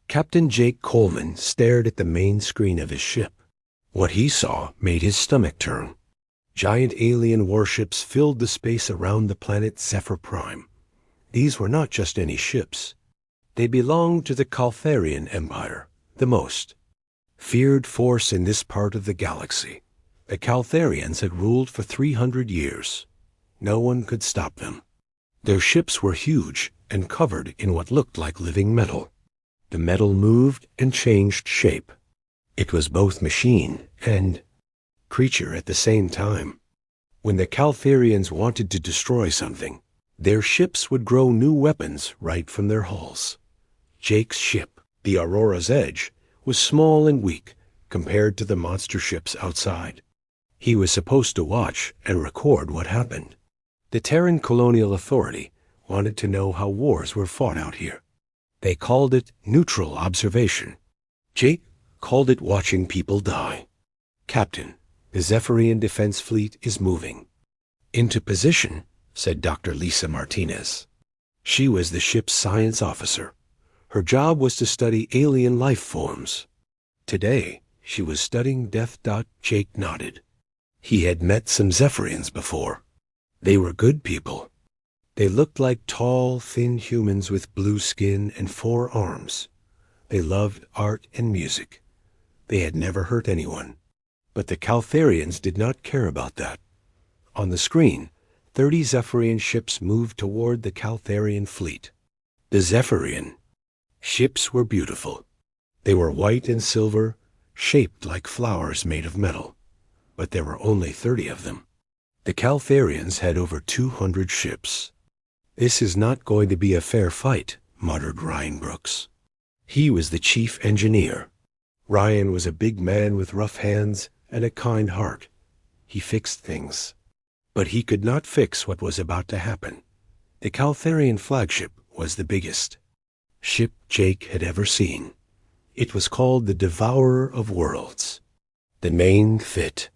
Captain Jake Coleman stared at the main screen of his ship. What he saw made his stomach turn. Giant alien warships filled the space around the planet Zephyr Prime. These were not just any ships. They belonged to the Caltharian Empire, the most feared force in this part of the galaxy. The Caltharians had ruled for 300 years. No one could stop them. Their ships were huge and covered in what looked like living metal. The metal moved and changed shape. It was both machine and creature at the same time. When the Caltharians wanted to destroy something, their ships would grow new weapons right from their hulls. Jake's ship, the Aurora's Edge, was small and weak compared to the monster ships outside. He was supposed to watch and record what happened. The Terran Colonial Authority wanted to know how wars were fought out here. They called it neutral observation. Jake called it watching people die. Captain, the Zephyrian Defense Fleet is moving. Into position, said Dr. Lisa Martinez. She was the ship's science officer. Her job was to study alien life forms. Today, she was studying death. Jake nodded. He had met some Zephyrians before. They were good people. They looked like tall, thin humans with blue skin and 4 arms. They loved art and music. They had never hurt anyone. But the Caltharians did not care about that. On the screen, 30 Zephyrian ships moved toward the Caltharian fleet. The Zephyrian ships were beautiful. They were white and silver, shaped like flowers made of metal. But there were only 30 of them. The Caltharians had over 200 ships. This is not going to be a fair fight, muttered Ryan Brooks. He was the chief engineer. Ryan was a big man with rough hands and a kind heart. He fixed things. But he could not fix what was about to happen. The Caltharian flagship was the biggest ship Jake had ever seen. It was called the Devourer of Worlds. The main fit.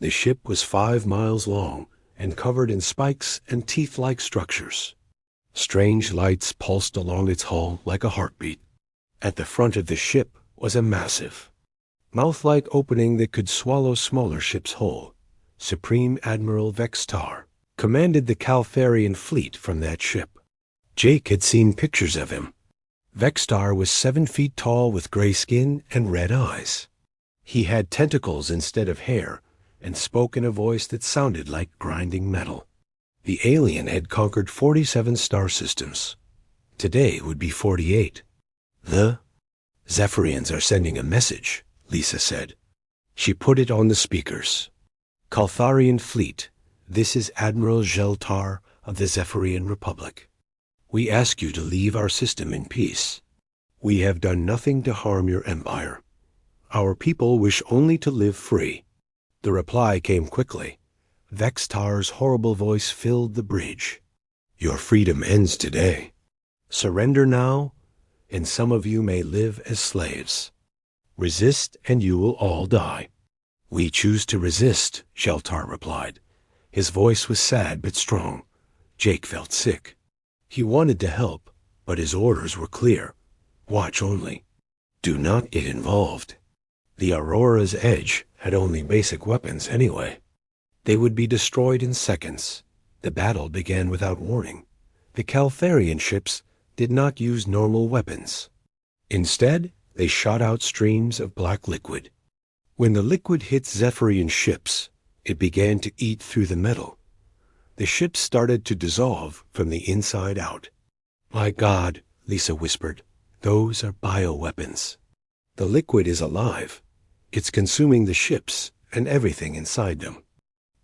The ship was 5 miles long and covered in spikes and teeth-like structures. Strange lights pulsed along its hull like a heartbeat. At the front of the ship was a massive, mouth-like opening that could swallow smaller ships whole. Supreme Admiral Vextar commanded the Caltharian fleet from that ship. Jake had seen pictures of him. Vextar was 7 feet tall with gray skin and red eyes. He had tentacles instead of hair and spoke in a voice that sounded like grinding metal. The alien had conquered 47 star systems. Today would be 48. The Zephyrians are sending a message, Lisa said. She put it on the speakers. Caltharian fleet, this is Admiral Geltar of the Zephyrian Republic. We ask you to leave our system in peace. We have done nothing to harm your empire. Our people wish only to live free. The reply came quickly. Vextar's horrible voice filled the bridge. Your freedom ends today. Surrender now, and some of you may live as slaves. Resist, and you will all die. We choose to resist, Geltar replied. His voice was sad but strong. Jake felt sick. He wanted to help, but his orders were clear. Watch only. Do not get involved. The Aurora's Edge had only basic weapons anyway. They would be destroyed in seconds. The battle began without warning. The Caltharian ships did not use normal weapons. Instead, they shot out streams of black liquid. When the liquid hit Zephyrian ships, it began to eat through the metal. The ships started to dissolve from the inside out. My God, Lisa whispered, those are bioweapons. The liquid is alive. It's consuming the ships and everything inside them.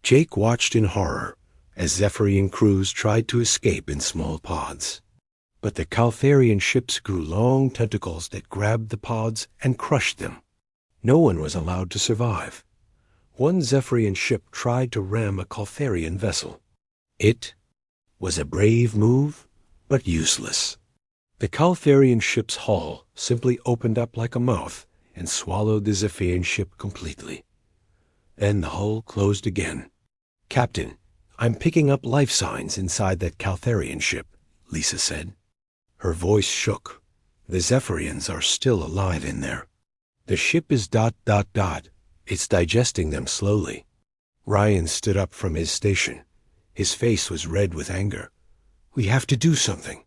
Jake watched in horror as Zephyrian crews tried to escape in small pods. But the Caltharian ships grew long tentacles that grabbed the pods and crushed them. No one was allowed to survive. One Zephyrian ship tried to ram a Caltharian vessel. It was a brave move, but useless. The Caltharian ship's hull simply opened up like a mouth and swallowed the Zephyrian ship completely. Then the hull closed again. Captain, I'm picking up life signs inside that Caltharian ship, Lisa said. Her voice shook. The Zephyrians are still alive in there. The ship is ... It's digesting them slowly. Ryan stood up from his station. His face was red with anger. We have to do something.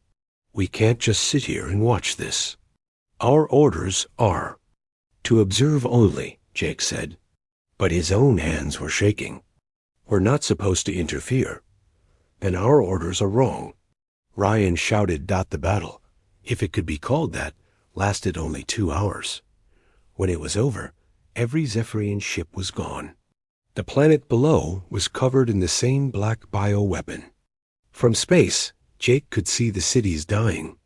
We can't just sit here and watch this. Our orders are to observe only, Jake said. But his own hands were shaking. We're not supposed to interfere. Then our orders are wrong. Ryan shouted. The battle, if it could be called that, lasted only 2 hours. When it was over, every Zephyrian ship was gone. The planet below was covered in the same black bioweapon. From space, Jake could see the cities dying.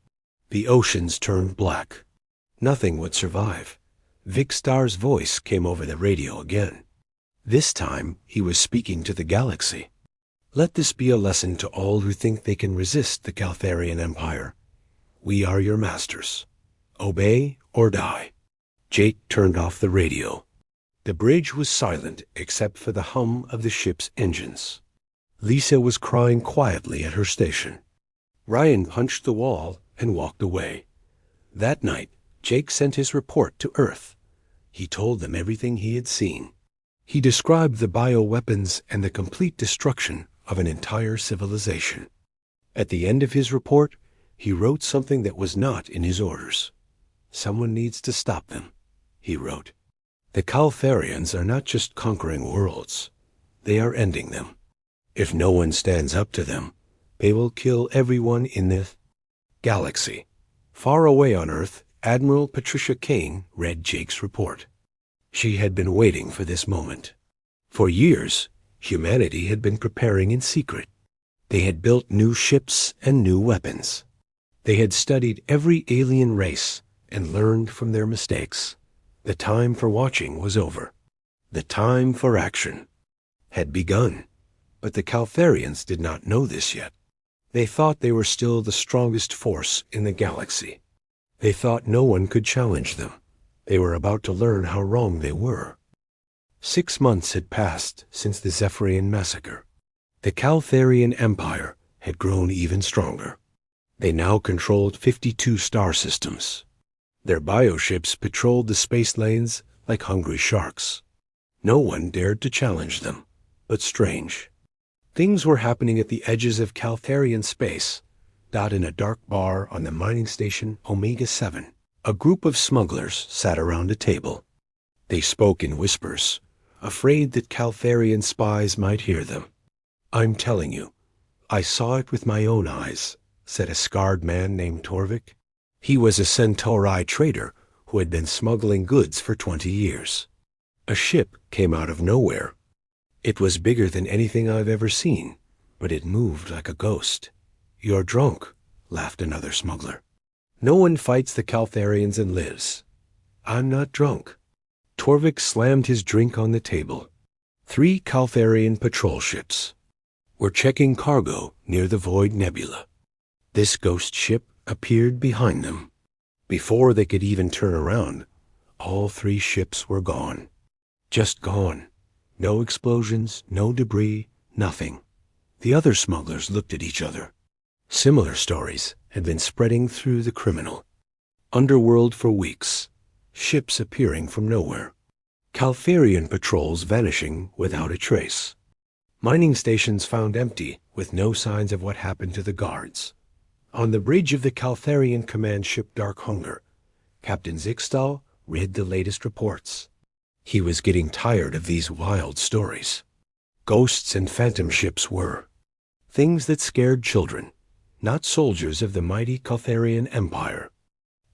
The oceans turned black. Nothing would survive. Vic Star's voice came over the radio again. This time, he was speaking to the galaxy. Let this be a lesson to all who think they can resist the Caltharian Empire. We are your masters. Obey or die. Jake turned off the radio. The bridge was silent except for the hum of the ship's engines. Lisa was crying quietly at her station. Ryan punched the wall and walked away. That night, Jake sent his report to Earth. He told them everything he had seen. He described the bioweapons and the complete destruction of an entire civilization. At the end of his report, he wrote something that was not in his orders. Someone needs to stop them, he wrote. The Caltharians are not just conquering worlds. They are ending them. If no one stands up to them, they will kill everyone in the galaxy. Far away on Earth, Admiral Patricia Kane read Jake's report. She had been waiting for this moment. For years, humanity had been preparing in secret. They had built new ships and new weapons. They had studied every alien race and learned from their mistakes. The time for watching was over. The time for action had begun. But the Caltharians did not know this yet. They thought they were still the strongest force in the galaxy. They thought no one could challenge them. They were about to learn how wrong they were. 6 months had passed since the Zephyrian massacre. The Caltharian Empire had grown even stronger. They now controlled 52 star systems. Their bioships patrolled the space lanes like hungry sharks. No one dared to challenge them. But strange. Things were happening at the edges of Caltharian space. In a dark bar on the mining station Omega-7, a group of smugglers sat around a table. They spoke in whispers, afraid that Caltharian spies might hear them. I'm telling you, I saw it with my own eyes, said a scarred man named Torvik. He was a Centauri trader who had been smuggling goods for 20 years. A ship came out of nowhere. It was bigger than anything I've ever seen, but it moved like a ghost. You're drunk, laughed another smuggler. No one fights the Caltharians and lives. I'm not drunk. Torvik slammed his drink on the table. 3 Caltharian patrol ships were checking cargo near the Void Nebula. This ghost ship appeared behind them. Before they could even turn around, all 3 ships were gone. Just gone. No explosions, no debris, nothing. The other smugglers looked at each other. Similar stories had been spreading through the criminal underworld for weeks, ships appearing from nowhere. Caltharian patrols vanishing without a trace. Mining stations found empty with no signs of what happened to the guards. On the bridge of the Caltharian command ship Dark Hunger, Captain Zixtal read the latest reports. He was getting tired of these wild stories. Ghosts and phantom ships were things that scared children, not soldiers of the mighty Caltharian Empire.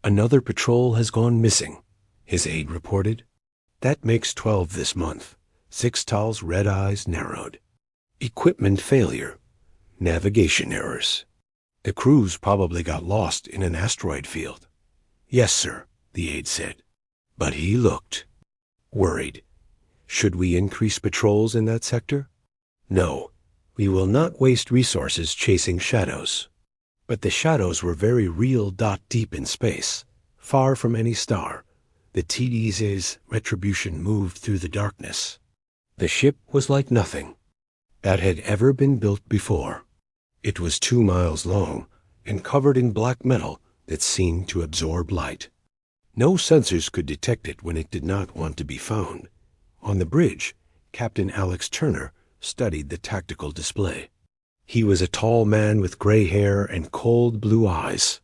Another patrol has gone missing, his aide reported. That makes 12 this month. Zixtal's red eyes narrowed. Equipment failure. Navigation errors. The crews probably got lost in an asteroid field. Yes, sir, the aide said. But he looked worried. Should we increase patrols in that sector? No, we will not waste resources chasing shadows. But the shadows were very real. Deep in space, far from any star, the TD's retribution moved through the darkness. The ship was like nothing that had ever been built before. It was 2 miles long and covered in black metal that seemed to absorb light. No sensors could detect it when it did not want to be found. On the bridge, Captain Alex Turner studied the tactical display. He was a tall man with gray hair and cold blue eyes.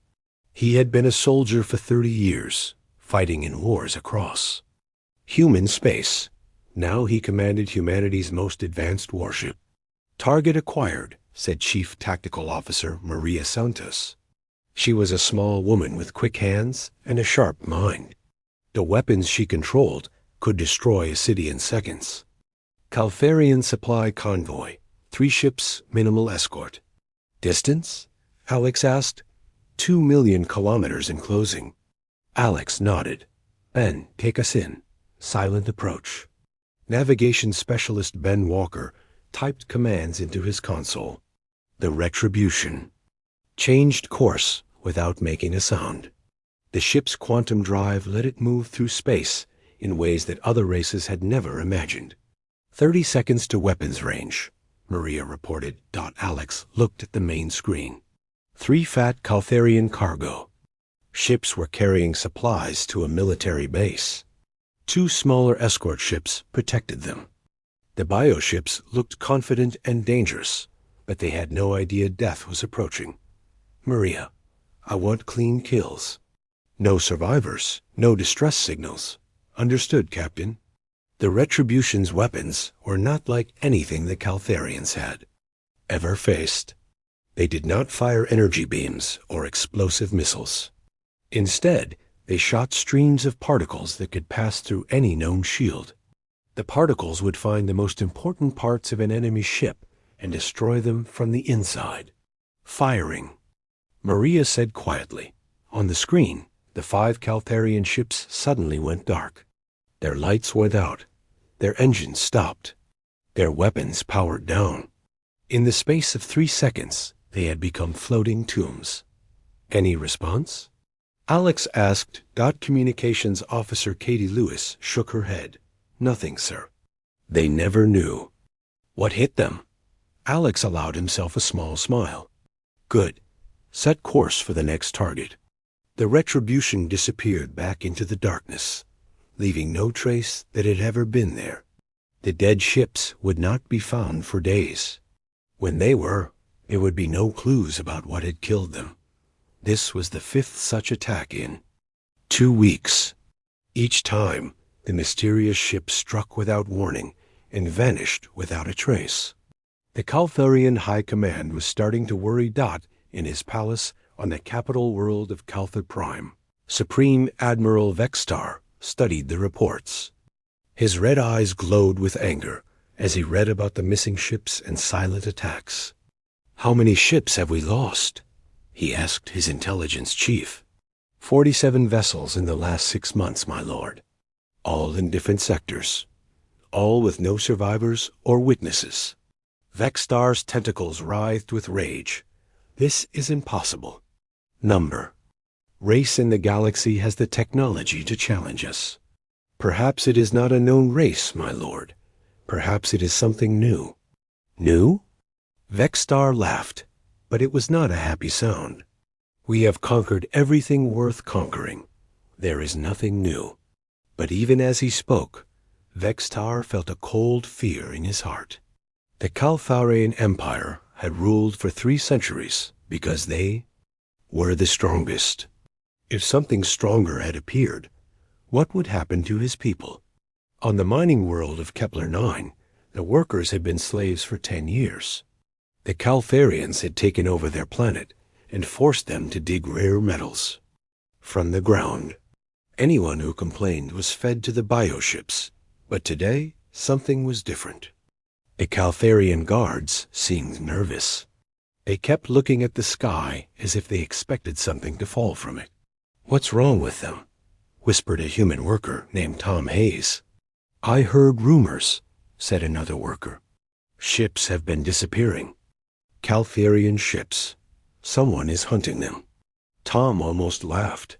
He had been a soldier for 30 years, fighting in wars across human space. Now he commanded humanity's most advanced warship. "Target acquired," said Chief Tactical Officer Maria Santos. She was a small woman with quick hands and a sharp mind. The weapons she controlled could destroy a city in seconds. Calfarian supply convoy, 3 ships, minimal escort. Distance? Alex asked. 2 million kilometers in closing. Alex nodded. "Ben, take us in. Silent approach." Navigation specialist Ben Walker typed commands into his console. The Retribution changed course without making a sound. The ship's quantum drive let it move through space in ways that other races had never imagined. 30 seconds to weapons range, Maria reported. Alex looked at the main screen. 3 fat Caltharian cargo. Ships were carrying supplies to a military base. 2 smaller escort ships protected them. The bioships looked confident and dangerous, but they had no idea death was approaching. "Maria, I want clean kills. No survivors, no distress signals." "Understood, Captain." The Retribution's weapons were not like anything the Caltharians had ever faced. They did not fire energy beams or explosive missiles. Instead, they shot streams of particles that could pass through any known shield. The particles would find the most important parts of an enemy ship and destroy them from the inside. Firing. Maria said quietly. On the screen, the 5 Caltharian ships suddenly went dark. Their lights went out. Their engines stopped. Their weapons powered down. In the space of 3 seconds, they had become floating tombs. Any response? Alex asked. Communications Officer Katie Lewis shook her head. "Nothing, sir." They never knew. What hit them? Alex allowed himself a small smile. "Good. Set course for the next target." The Retribution disappeared back into the darkness, leaving no trace that it had ever been there. The dead ships would not be found for days. When they were, there would be no clues about what had killed them. This was the 5th such attack in 2 weeks. Each time, the mysterious ship struck without warning and vanished without a trace. The Caltharian High Command was starting to worry. In his palace on the capital world of Caltha Prime, Supreme Admiral Vextar studied the reports. His red eyes glowed with anger as he read about the missing ships and silent attacks. "How many ships have we lost?" he asked his intelligence chief. 47 vessels in the last 6 months, my lord. All in different sectors. All with no survivors or witnesses. Vextar's tentacles writhed with rage. "This is impossible." Number. Race in the galaxy has the technology to challenge us. Perhaps it is not a known race, my lord. Perhaps it is something new. New? Vextar laughed, but it was not a happy sound. "We have conquered everything worth conquering. There is nothing new." But even as he spoke, Vextar felt a cold fear in his heart. The Caltharian Empire had ruled for 3 centuries because they were the strongest. If something stronger had appeared, what would happen to his people? On the mining world of Kepler 9, the workers had been slaves for 10 years. The Caltharians had taken over their planet and forced them to dig rare metals from the ground. Anyone who complained was fed to the bioships, but today something was different. The Caltharian guards seemed nervous. They kept looking at the sky as if they expected something to fall from it. "What's wrong with them?" whispered a human worker named Tom Hayes. "I heard rumors," said another worker. "Ships have been disappearing. Caltharian ships. Someone is hunting them." Tom almost laughed.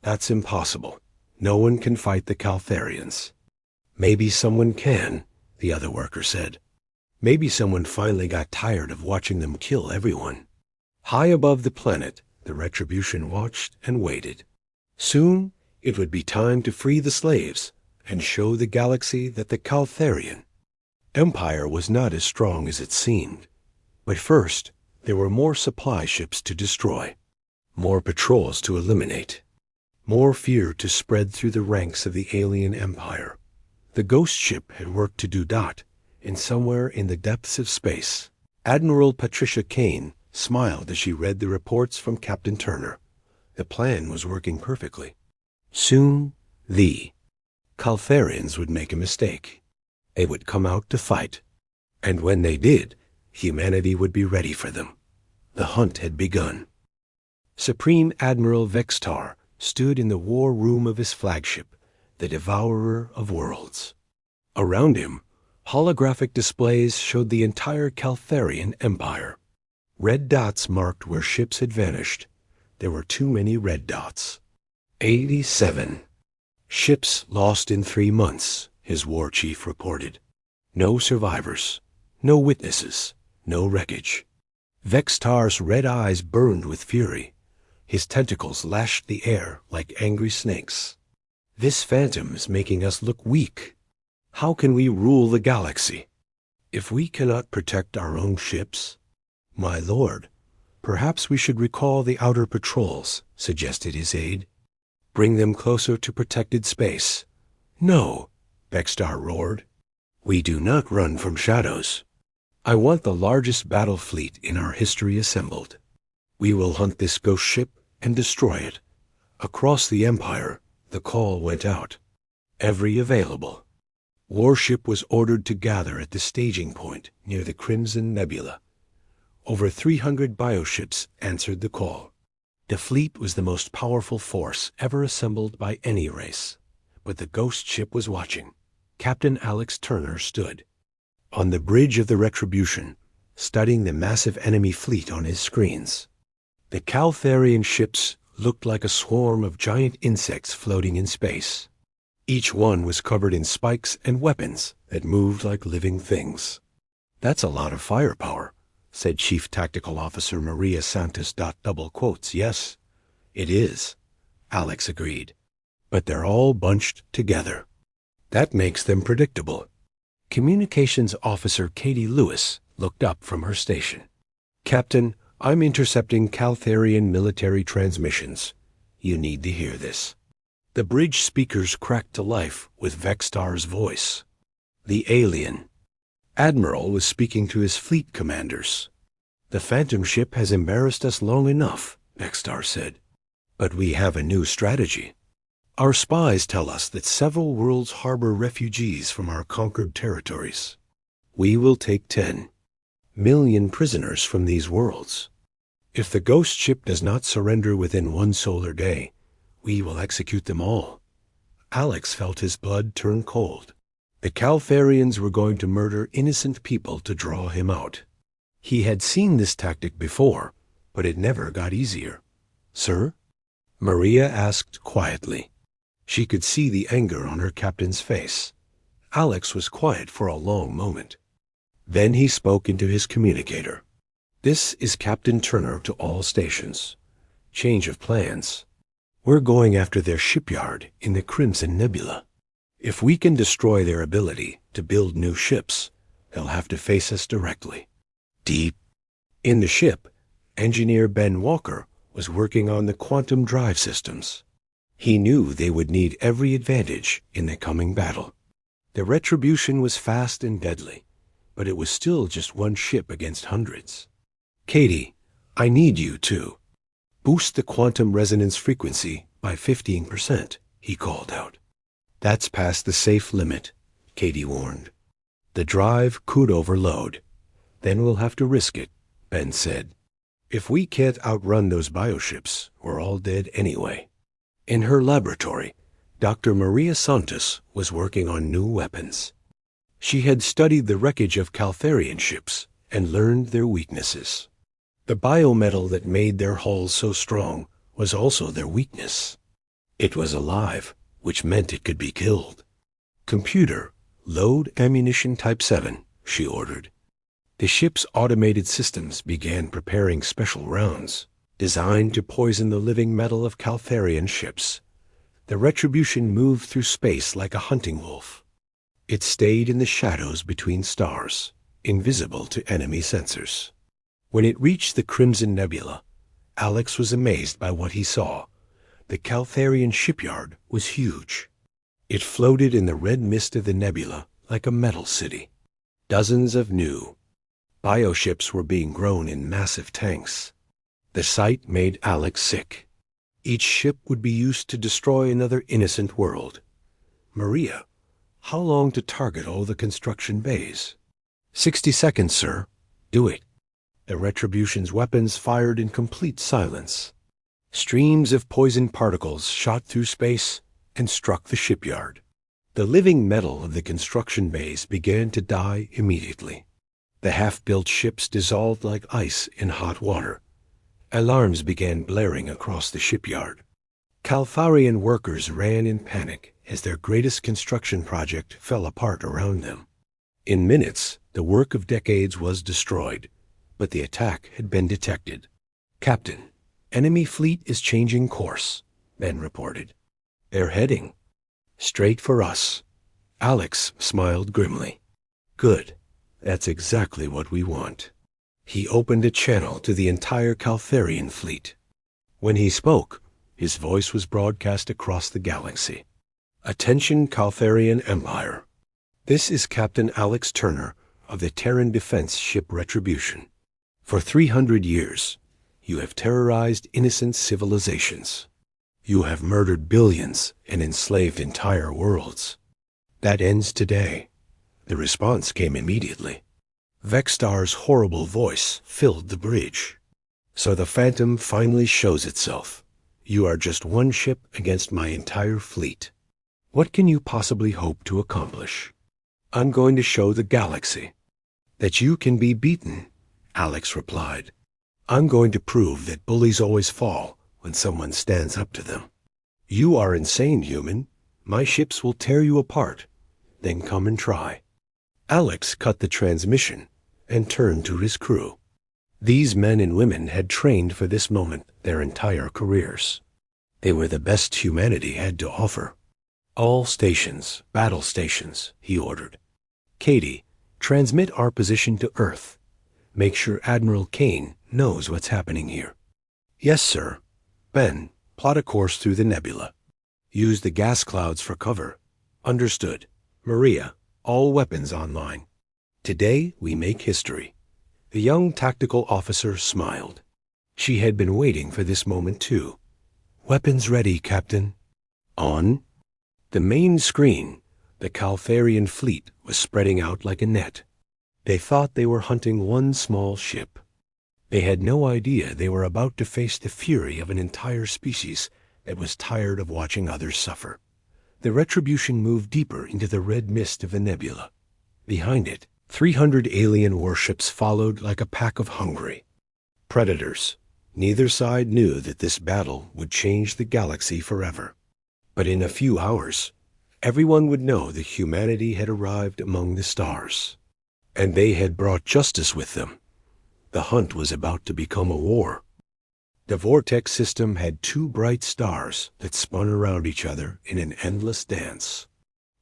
"That's impossible. No one can fight the Caltharians." "Maybe someone can," the other worker said. "Maybe someone finally got tired of watching them kill everyone." High above the planet, The Retribution watched and waited. Soon, it would be time to free the slaves and show the galaxy that the Caltharian Empire was not as strong as it seemed. But first, there were more supply ships to destroy, more patrols to eliminate, more fear to spread through the ranks of the alien empire. The ghost ship had work to do. And somewhere in the depths of space, Admiral Patricia Kane smiled as she read the reports from Captain Turner. The plan was working perfectly. Soon, the Caltharians would make a mistake. They would come out to fight. And when they did, humanity would be ready for them. The hunt had begun. Supreme Admiral Vextar stood in the war room of his flagship, the Devourer of Worlds. Around him, holographic displays showed the entire Caltharian Empire. Red dots marked where ships had vanished. There were too many red dots. 87 ships lost in 3 months, his war chief reported. No survivors, no witnesses, no wreckage. Vextar's red eyes burned with fury. His tentacles lashed the air like angry snakes. This phantom is making us look weak. How can we rule the galaxy if we cannot protect our own ships? My lord, perhaps we should recall the outer patrols, suggested his aide. Bring them closer to protected space. No, Vextar roared. We do not run from shadows. I want the largest battle fleet in our history assembled. We will hunt this ghost ship and destroy it. Across the Empire, the call went out. Every available warship was ordered to gather at the staging point near the Crimson Nebula. Over 300 bioships answered the call. The fleet was the most powerful force ever assembled by any race. But the ghost ship was watching. Captain Alex Turner stood on the bridge of the Retribution, studying the massive enemy fleet on his screens. The Caltharian ships looked like a swarm of giant insects floating in space. Each one was covered in spikes and weapons that moved like living things. That's a lot of firepower, said Chief Tactical Officer Maria Santos. Double quotes. Yes, it is, Alex agreed. But they're all bunched together. That makes them predictable. Communications Officer Katie Lewis looked up from her station. Captain, I'm intercepting Caltharian military transmissions. You need to hear this. The bridge speakers cracked to life with Vextar's voice. The alien Admiral was speaking to his fleet commanders. The Phantom ship has embarrassed us long enough, Vextar said. But we have a new strategy. Our spies tell us that several worlds harbor refugees from our conquered territories. We will take 10 million prisoners from these worlds. If the ghost ship does not surrender within 1 solar day, we will execute them all. Alex felt his blood turn cold. The Caltharians were going to murder innocent people to draw him out. He had seen this tactic before, but it never got easier. Sir? Maria asked quietly. She could see the anger on her captain's face. Alex was quiet for a long moment. Then he spoke into his communicator. This is Captain Turner to all stations. Change of plans. We're going after their shipyard in the Crimson Nebula. If we can destroy their ability to build new ships, they'll have to face us directly. Deep in the ship, Engineer Ben Walker was working on the quantum drive systems. He knew they would need every advantage in the coming battle. The Retribution was fast and deadly, but it was still just one ship against hundreds. Katie, I need you to boost the quantum resonance frequency by 15%, he called out. That's past the safe limit, Katie warned. The drive could overload. Then we'll have to risk it, Ben said. If we can't outrun those bioships, we're all dead anyway. In her laboratory, Dr. Maria Santos was working on new weapons. She had studied the wreckage of Caltharian ships and learned their weaknesses. The biometal that made their hulls so strong was also their weakness. It was alive, which meant it could be killed. Computer, load ammunition type 7, she ordered. The ship's automated systems began preparing special rounds. Designed to poison the living metal of Caltharian ships, the Retribution moved through space like a hunting wolf. It stayed in the shadows between stars, invisible to enemy sensors. When it reached the Crimson Nebula, Alex was amazed by what he saw. The Caltharian shipyard was huge. It floated in the red mist of the nebula like a metal city. Dozens of new bioships were being grown in massive tanks. The sight made Alex sick. Each ship would be used to destroy another innocent world. Maria, how long to target all the construction bays? 60 seconds, sir. Do it. The Retribution's weapons fired in complete silence. Streams of poisoned particles shot through space and struck the shipyard. The living metal of the construction bays began to die immediately. The half-built ships dissolved like ice in hot water. Alarms began blaring across the shipyard. Caltharian workers ran in panic as their greatest construction project fell apart around them. In minutes, the work of decades was destroyed, but the attack had been detected. "Captain, enemy fleet is changing course," Ben reported. "They're heading straight for us." Alex smiled grimly. "Good. That's exactly what we want." He opened a channel to the entire Caltharian fleet. When he spoke, his voice was broadcast across the galaxy. "Attention, Caltharian Empire. This is Captain Alex Turner of the Terran defense ship Retribution. For 300 years, you have terrorized innocent civilizations. You have murdered billions and enslaved entire worlds. That ends today." The response came immediately. Vexstar's horrible voice filled the bridge. "So the Phantom finally shows itself. You are just one ship against my entire fleet. What can you possibly hope to accomplish?" "I'm going to show the galaxy that you can be beaten," Alex replied. "I'm going to prove that bullies always fall when someone stands up to them." "You are insane, human. My ships will tear you apart. Then come and try." Alex cut the transmission and turned to his crew. These men and women had trained for this moment their entire careers. They were the best humanity had to offer. "All stations, battle stations," he ordered. "Katie, transmit our position to Earth. Make sure Admiral Kane knows what's happening here." "Yes, sir." "Ben, plot a course through the nebula. Use the gas clouds for cover." "Understood." "Maria, all weapons online. Today we make history." The young tactical officer smiled. She had been waiting for this moment too. "Weapons ready, Captain." On the main screen, the Caltharian fleet was spreading out like a net. They thought they were hunting one small ship. They had no idea they were about to face the fury of an entire species that was tired of watching others suffer. The Retribution moved deeper into the red mist of the nebula. Behind it, 300 alien warships followed like a pack of hungry predators. Neither side knew that this battle would change the galaxy forever. But in a few hours, everyone would know that humanity had arrived among the stars. And they had brought justice with them. The hunt was about to become a war. The vortex system had 2 bright stars that spun around each other in an endless dance.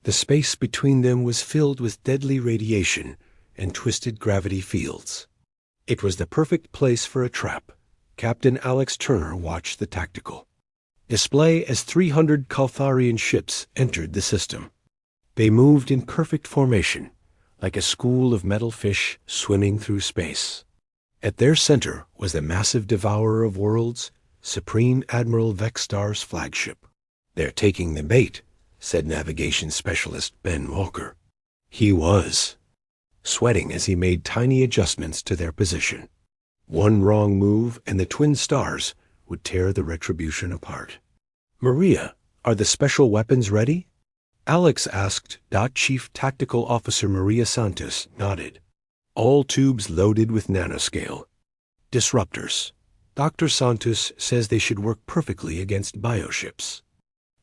The space between them was filled with deadly radiation and twisted gravity fields. It was the perfect place for a trap. Captain Alex Turner watched the tactical display as 300 Caltharian ships entered the system. They moved in perfect formation, like a school of metal fish swimming through space. At their center was the massive devourer of worlds, Supreme Admiral Vexstar's flagship. "They're taking the bait," said navigation specialist Ben Walker. He was sweating as he made tiny adjustments to their position. One wrong move and the twin stars would tear the Retribution apart. "Maria, are the special weapons ready?" Alex asked. Chief Tactical Officer Maria Santos nodded. "All tubes loaded with nanoscale disruptors. Dr. Santos says they should work perfectly against bioships."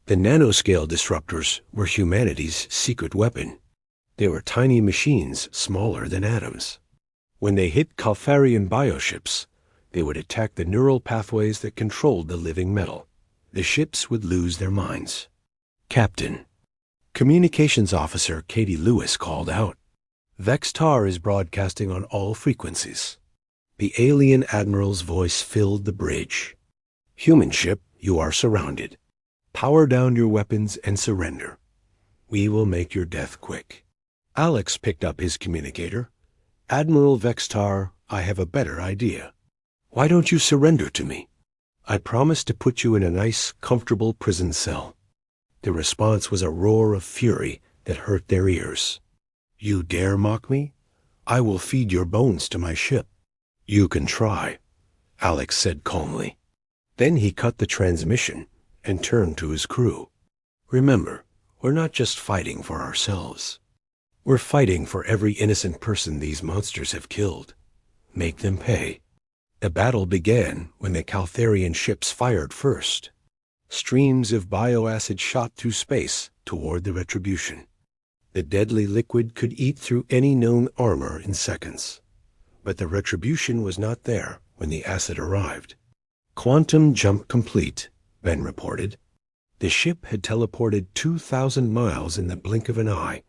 The nanoscale disruptors were humanity's secret weapon. They were tiny machines smaller than atoms. When they hit Caltharian bioships, They would attack the neural pathways that controlled the living metal. The ships would lose their minds. Captain, Communications Officer Katie Lewis called out. Vextar is broadcasting on all frequencies. The alien admiral's voice filled the bridge. Human ship, you are surrounded. Power down your weapons and surrender. We will make your death quick. Alex picked up his communicator. Admiral Vextar, I have a better idea. Why don't you surrender to me? I promise to put you in a nice, comfortable prison cell. The response was a roar of fury that hurt their ears. You dare mock me? I will feed your bones to my ship. You can try, Alex said calmly. Then he cut the transmission and turned to his crew. Remember, we're not just fighting for ourselves. We're fighting for every innocent person these monsters have killed. Make them pay. The battle began when the Caltharian ships fired first. Streams of bioacid shot through space toward the Retribution. The deadly liquid could eat through any known armor in seconds. But the Retribution was not there when the acid arrived. Quantum jump complete, Ben reported. The ship had teleported 2,000 miles in the blink of an eye,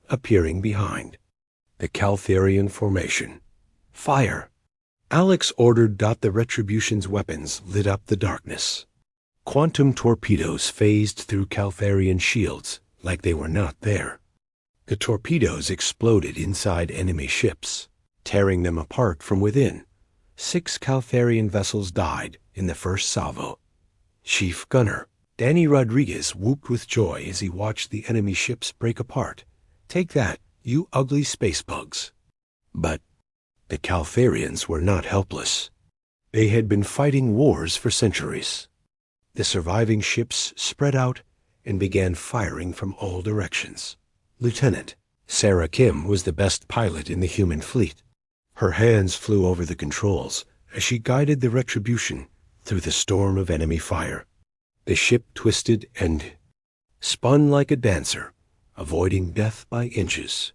appearing behind. The Caltharian formation. Fire! Alex ordered. The Retribution's weapons lit up the darkness. Quantum torpedoes phased through Caltharian shields like they were not there. The torpedoes exploded inside enemy ships, tearing them apart from within. 6 Caltharian vessels died in the first salvo. Chief Gunner Danny Rodriguez whooped with joy as he watched the enemy ships break apart. Take that, you ugly space bugs. But the Caltharians were not helpless. They had been fighting wars for centuries. The surviving ships spread out and began firing from all directions. Lieutenant Sarah Kim was the best pilot in the human fleet. Her hands flew over the controls as she guided the Retribution through the storm of enemy fire. The ship twisted and spun like a dancer, avoiding death by inches.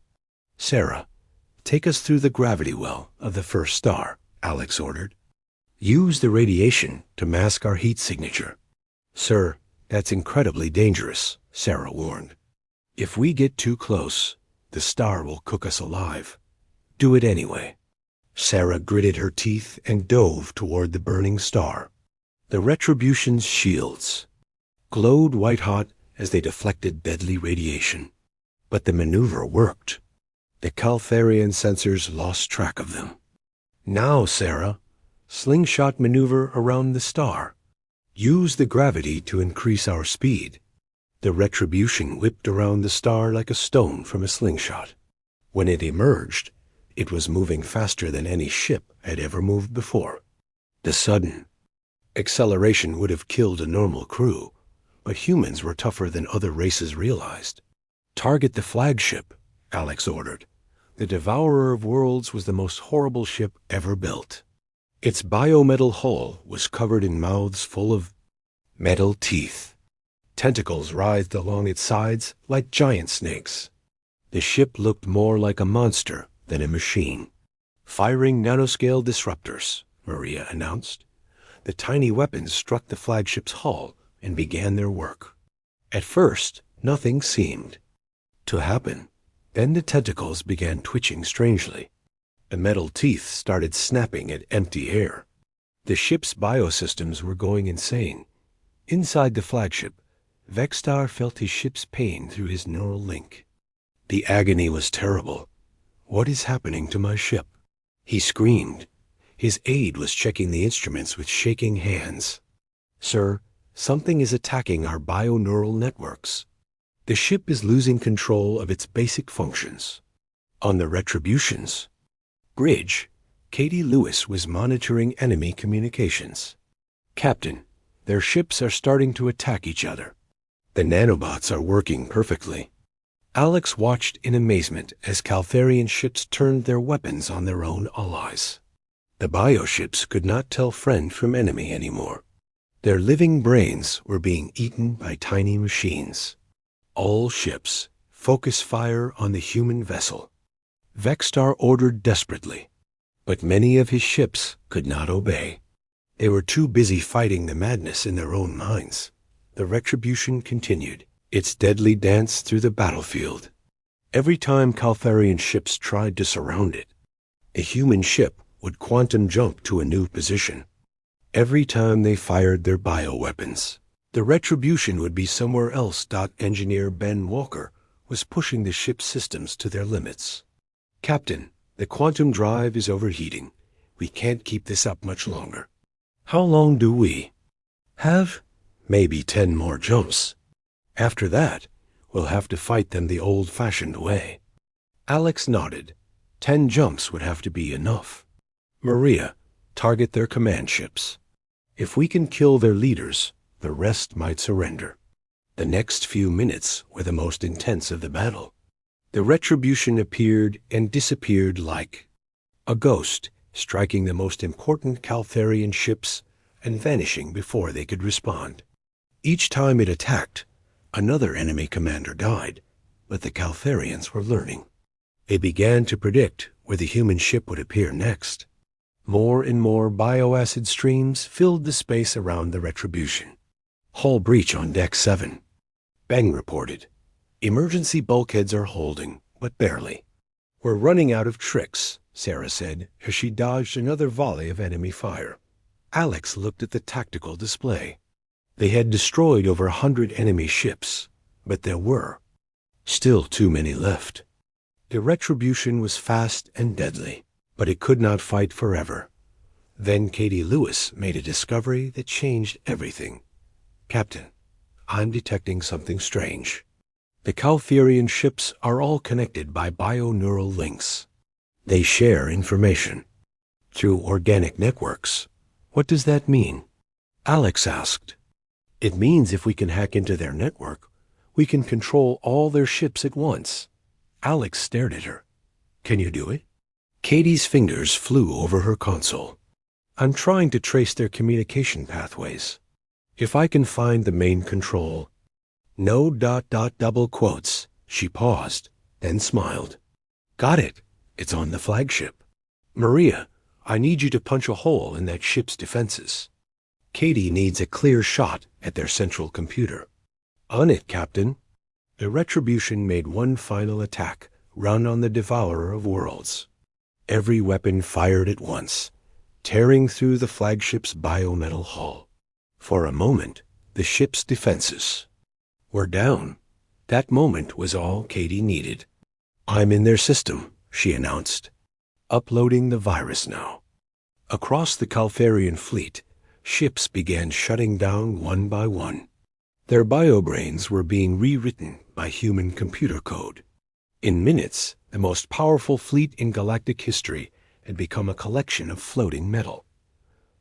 Sarah, take us through the gravity well of the first star, Alex ordered. Use the radiation to mask our heat signature. Sir, that's incredibly dangerous, Sarah warned. If we get too close, the star will cook us alive. Do it anyway. Sarah gritted her teeth and dove toward the burning star. The Retribution's shields glowed white-hot as they deflected deadly radiation. But the maneuver worked. The Caltharian sensors lost track of them. Now, Sarah, slingshot maneuver around the star. Use the gravity to increase our speed. The Retribution whipped around the star like a stone from a slingshot. When it emerged, it was moving faster than any ship had ever moved before. The sudden acceleration would have killed a normal crew, but humans were tougher than other races realized. Target the flagship, Alex ordered. The Devourer of Worlds was the most horrible ship ever built. Its biometal hull was covered in mouths full of metal teeth. Tentacles writhed along its sides like giant snakes. The ship looked more like a monster than a machine. Firing nanoscale disruptors, Maria announced. The tiny weapons struck the flagship's hull and began their work. At first, nothing seemed to happen. Then the tentacles began twitching strangely. The metal teeth started snapping at empty air. The ship's biosystems were going insane. Inside the flagship, Vextar felt his ship's pain through his neural link. The agony was terrible. What is happening to my ship? He screamed. His aide was checking the instruments with shaking hands. Sir, something is attacking our bioneural networks. The ship is losing control of its basic functions. On the Retribution's bridge, Katie Lewis was monitoring enemy communications. Captain, their ships are starting to attack each other. The nanobots are working perfectly. Alex watched in amazement as Caltharian ships turned their weapons on their own allies. The bioships could not tell friend from enemy anymore. Their living brains were being eaten by tiny machines. All ships, focus fire on the human vessel. Vextar ordered desperately, but many of his ships could not obey. They were too busy fighting the madness in their own minds. The Retribution continued its deadly dance through the battlefield. Every time Caltharian ships tried to surround it, a human ship would quantum jump to a new position. Every time they fired their bioweapons, the Retribution would be somewhere else. Engineer Ben Walker was pushing the ship's systems to their limits. "Captain, the quantum drive is overheating. We can't keep this up much longer." "How long do we have?" "Maybe 10 more jumps. After that, we'll have to fight them the old-fashioned way." Alex nodded. 10 jumps would have to be enough. "Maria, target their command ships. If we can kill their leaders, the rest might surrender." The next few minutes were the most intense of the battle. The Retribution appeared and disappeared like a ghost, striking the most important Caltharian ships and vanishing before they could respond. Each time it attacked, another enemy commander died, but the Caltharians were learning. They began to predict where the human ship would appear next. More and more bioacid streams filled the space around the Retribution. "Hull breach on Deck 7. Bang reported. "Emergency bulkheads are holding, but barely." "We're running out of tricks," Sarah said as she dodged another volley of enemy fire. Alex looked at the tactical display. They had destroyed over 100 enemy ships, but there were still too many left. The Retribution was fast and deadly, but it could not fight forever. Then Katie Lewis made a discovery that changed everything. "Captain, I'm detecting something strange. The Caltharian ships are all connected by bioneural links. They share information through organic networks." "What does that mean?" Alex asked. "It means if we can hack into their network, we can control all their ships at once." Alex stared at her. "Can you do it?" Katie's fingers flew over her console. "I'm trying to trace their communication pathways. If I can find the main control—" "No ... double quotes." She paused, then smiled. "Got it. It's on the flagship. Maria, I need you to punch a hole in that ship's defenses. Katie needs a clear shot at their central computer." "On it, Captain." The Retribution made one final attack, run on the Devourer of Worlds. Every weapon fired at once, tearing through the flagship's biometal hull. For a moment, the ship's defenses were down. That moment was all Katie needed. "I'm in their system," she announced. "Uploading the virus now." Across the Caltharian fleet, ships began shutting down one by one. Their biobrains were being rewritten by human computer code. In minutes, the most powerful fleet in galactic history had become a collection of floating metal.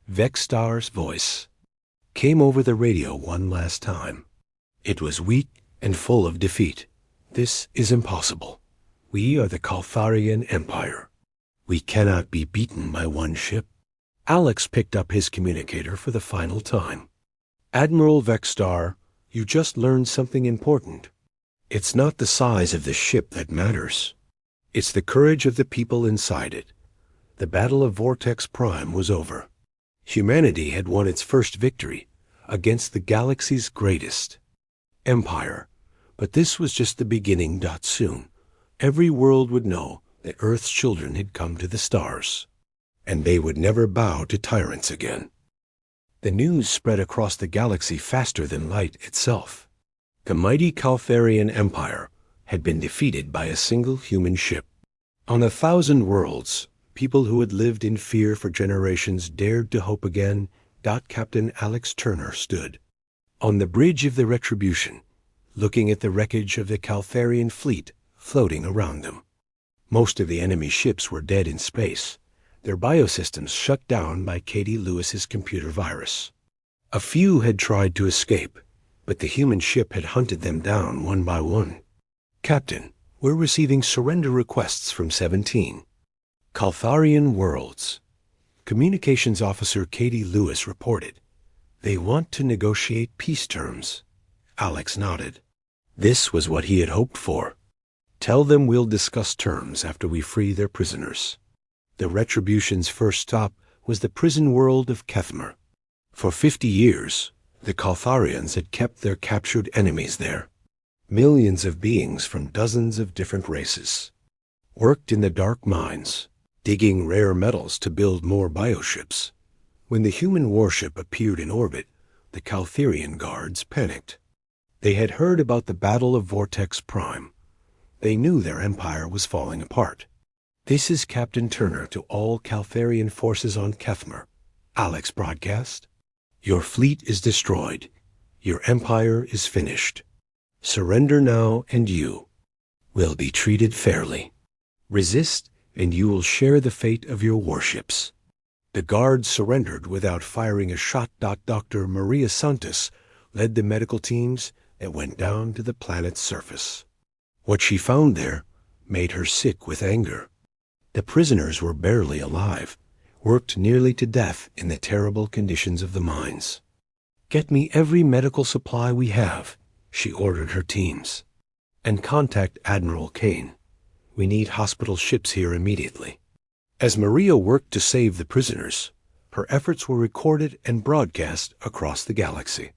Vexstar's voice came over the radio one last time. It was weak and full of defeat. "This is impossible. We are the Caltharian Empire. We cannot be beaten by one ship." Alex picked up his communicator for the final time. "Admiral Vexstar, you just learned something important. It's not the size of the ship that matters. It's the courage of the people inside it. The Battle of Vortex Prime was over. Humanity had won its first victory against the galaxy's greatest empire. But this was just the beginning. Soon, every world would know that Earth's children had come to the stars, and they would never bow to tyrants again." The news spread across the galaxy faster than light itself. The mighty Caltharian Empire had been defeated by a single human ship. On 1,000 worlds, people who had lived in fear for generations dared to hope again. Captain Alex Turner stood on the bridge of the Retribution, looking at the wreckage of the Caltharian fleet floating around them. Most of the enemy ships were dead in space, their biosystems shut down by Katie Lewis's computer virus. A few had tried to escape, but the human ship had hunted them down one by one. "Captain, we're receiving surrender requests from 17 Caltharian worlds." Communications Officer Katie Lewis reported. "They want to negotiate peace terms." Alex nodded. This was what he had hoped for. "Tell them we'll discuss terms after we free their prisoners." The Retribution's first stop was the prison world of Kethmer. For 50 years, the Caltharians had kept their captured enemies there. Millions of beings from dozens of different races worked in the dark mines, digging rare metals to build more bioships. When the human warship appeared in orbit, the Caltharian guards panicked. They had heard about the Battle of Vortex Prime. They knew their empire was falling apart. "This is Captain Turner to all Caltharian forces on Kethmer," Alex broadcast. "Your fleet is destroyed. Your empire is finished. Surrender now and you will be treated fairly. Resist and you will share the fate of your warships." The guards surrendered without firing a shot. Dr. Maria Santos led the medical teams that went down to the planet's surface. What she found there made her sick with anger. The prisoners were barely alive, worked nearly to death in the terrible conditions of the mines. "Get me every medical supply we have," she ordered her teams. "And contact Admiral Kane. We need hospital ships here immediately." As Maria worked to save the prisoners, her efforts were recorded and broadcast across the galaxy.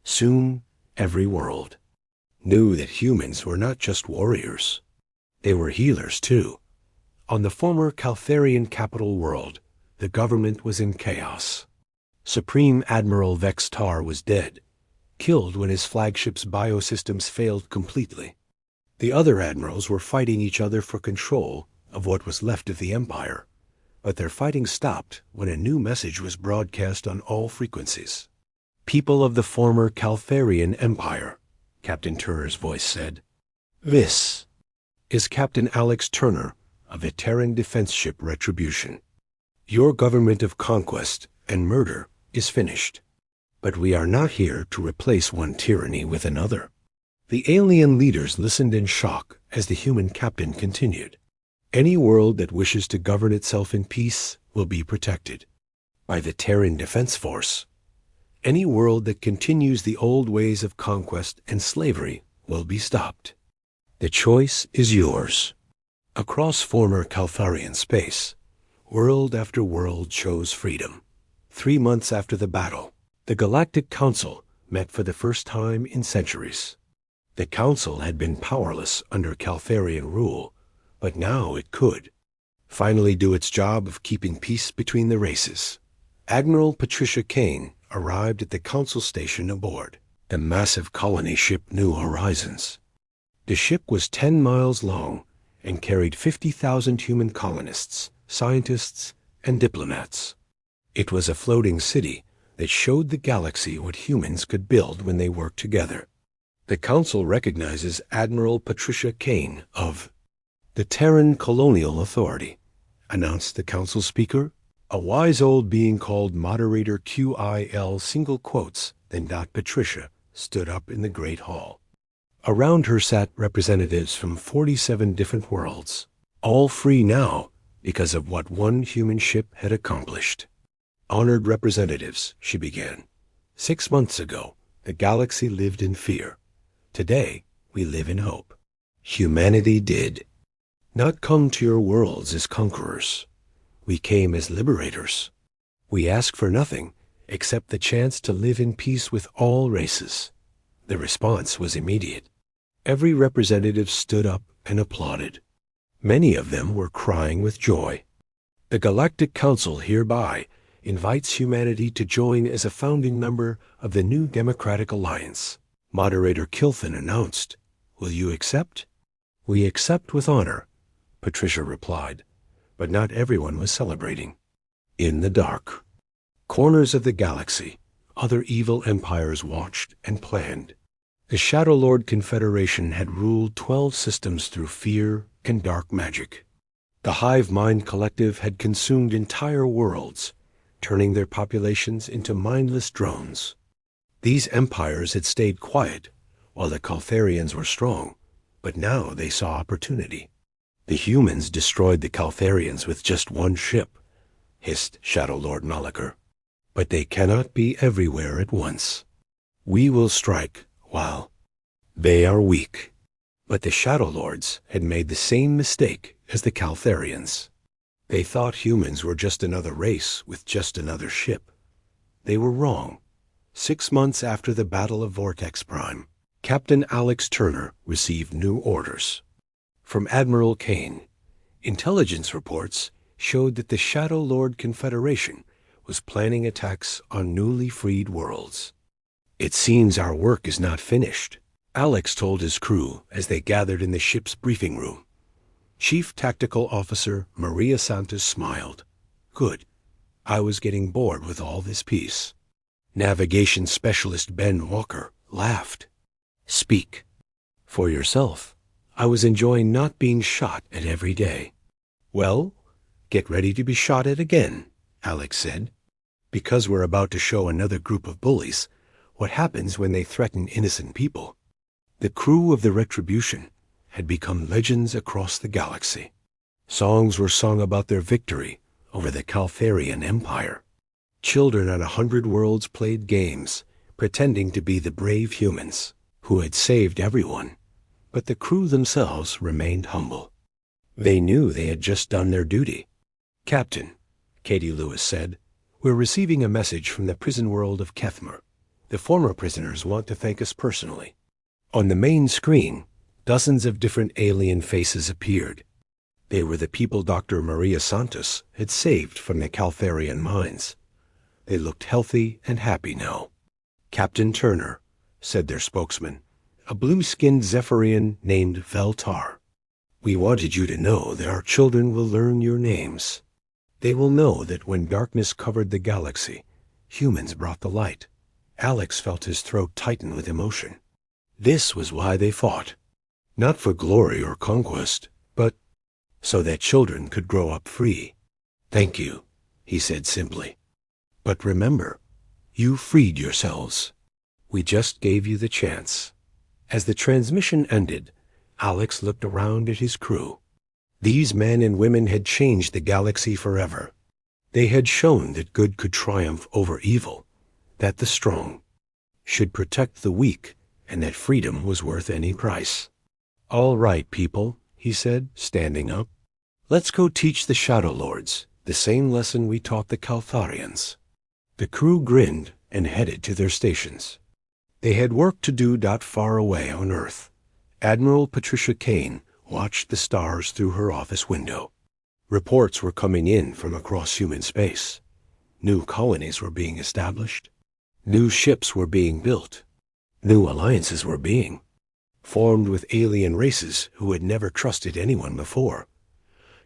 Soon, every world knew that humans were not just warriors. They were healers, too. On the former Caltharian capital world, the government was in chaos. Supreme Admiral Vextar was dead, killed when his flagship's biosystems failed completely. The other admirals were fighting each other for control of what was left of the Empire, but their fighting stopped when a new message was broadcast on all frequencies. "People of the former Caltharian Empire," Captain Turner's voice said. "This is Captain Alex Turner of the Terran defense ship Retribution. Your government of conquest and murder is finished, but we are not here to replace one tyranny with another." The alien leaders listened in shock as the human captain continued. "Any world that wishes to govern itself in peace will be protected by the Terran Defense Force. Any world that continues the old ways of conquest and slavery will be stopped. The choice is yours." Across former Caltharian space, world after world chose freedom. 3 months after the battle, the Galactic Council met for the first time in centuries. The Council had been powerless under Caltharian rule, but now it could finally do its job of keeping peace between the races. Admiral Patricia Kane arrived at the Council station aboard the massive colony ship New Horizons. The ship was 10 miles long and carried 50,000 human colonists, scientists, and diplomats. It was a floating city that showed the galaxy what humans could build when they worked together. "The Council recognizes Admiral Patricia Kane of the Terran Colonial Authority," announced the Council speaker, a wise old being called Moderator QIL single quotes. Then Patricia stood up in the Great Hall. Around her sat representatives from 47 different worlds, all free now because of what one human ship had accomplished. "Honored representatives," she began. "6 months ago, the galaxy lived in fear. Today, we live in hope. Humanity did not come to your worlds as conquerors. We came as liberators. We ask for nothing except the chance to live in peace with all races." The response was immediate. Every representative stood up and applauded. Many of them were crying with joy. "The Galactic Council hereby invites humanity to join as a founding member of the new Democratic Alliance," Moderator Kilthin announced. "Will you accept?" "We accept with honor," Patricia replied, but not everyone was celebrating. In the dark corners of the galaxy, other evil empires watched and planned. The Shadow Lord Confederation had ruled 12 systems through fear and dark magic. The Hive Mind Collective had consumed entire worlds, turning their populations into mindless drones. These empires had stayed quiet while the Caltharians were strong, but now they saw opportunity. "The humans destroyed the Caltharians with just one ship," hissed Shadow Lord Noliker. "But they cannot be everywhere at once. We will strike while they are weak." But the Shadow Lords had made the same mistake as the Caltharians. They thought humans were just another race with just another ship. They were wrong. 6 months after the Battle of Vortex Prime, Captain Alex Turner received new orders. From Admiral Kane, intelligence reports showed that the Shadow Lord Confederation was planning attacks on newly freed worlds. "It seems our work is not finished," Alex told his crew as they gathered in the ship's briefing room. Chief Tactical Officer Maria Santos smiled. "Good. I was getting bored with all this peace." Navigation Specialist Ben Walker laughed. "Speak for yourself. I was enjoying not being shot at every day." "Well, get ready to be shot at again," Alex said. "Because we're about to show another group of bullies what happens when they threaten innocent people." The crew of the Retribution had become legends across the galaxy. Songs were sung about their victory over the Caltharian Empire. Children on 100 worlds played games, pretending to be the brave humans who had saved everyone. But the crew themselves remained humble. They knew they had just done their duty. "Captain," Katie Lewis said, "we're receiving a message from the prison world of Kethmer. The former prisoners want to thank us personally." On the main screen, dozens of different alien faces appeared. They were the people Dr. Maria Santos had saved from the Caltharian mines. They looked healthy and happy now. "Captain Turner," said their spokesman, a blue-skinned Zephyrian named Veltar. "We wanted you to know that our children will learn your names. They will know that when darkness covered the galaxy, humans brought the light." Alex felt his throat tighten with emotion. This was why they fought. Not for glory or conquest, but so that children could grow up free. "Thank you," he said simply. "But remember, you freed yourselves. We just gave you the chance." As the transmission ended, Alex looked around at his crew. These men and women had changed the galaxy forever. They had shown that good could triumph over evil, that the strong should protect the weak, and that freedom was worth any price. "All right, people," he said, standing up. "Let's go teach the Shadow Lords the same lesson we taught the Caltharians." The crew grinned and headed to their stations. They had work to do not far away on Earth. Admiral Patricia Kane watched the stars through her office window. Reports were coming in from across human space. New colonies were being established. New ships were being built. New alliances were being formed with alien races who had never trusted anyone before.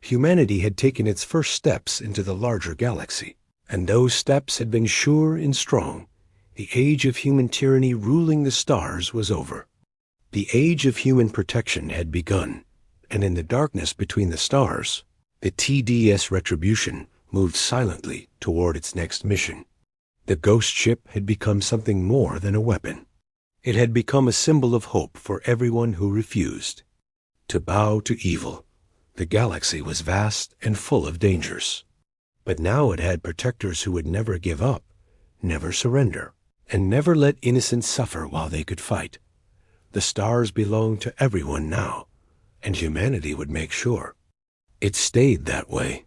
Humanity had taken its first steps into the larger galaxy, and those steps had been sure and strong. The age of human tyranny ruling the stars was over. The age of human protection had begun, and in the darkness between the stars, the TDS Retribution moved silently toward its next mission. The ghost ship had become something more than a weapon. It had become a symbol of hope for everyone who refused to bow to evil. The galaxy was vast and full of dangers, but now it had protectors who would never give up, never surrender, and never let innocents suffer while they could fight. The stars belonged to everyone now, and humanity would make sure it stayed that way.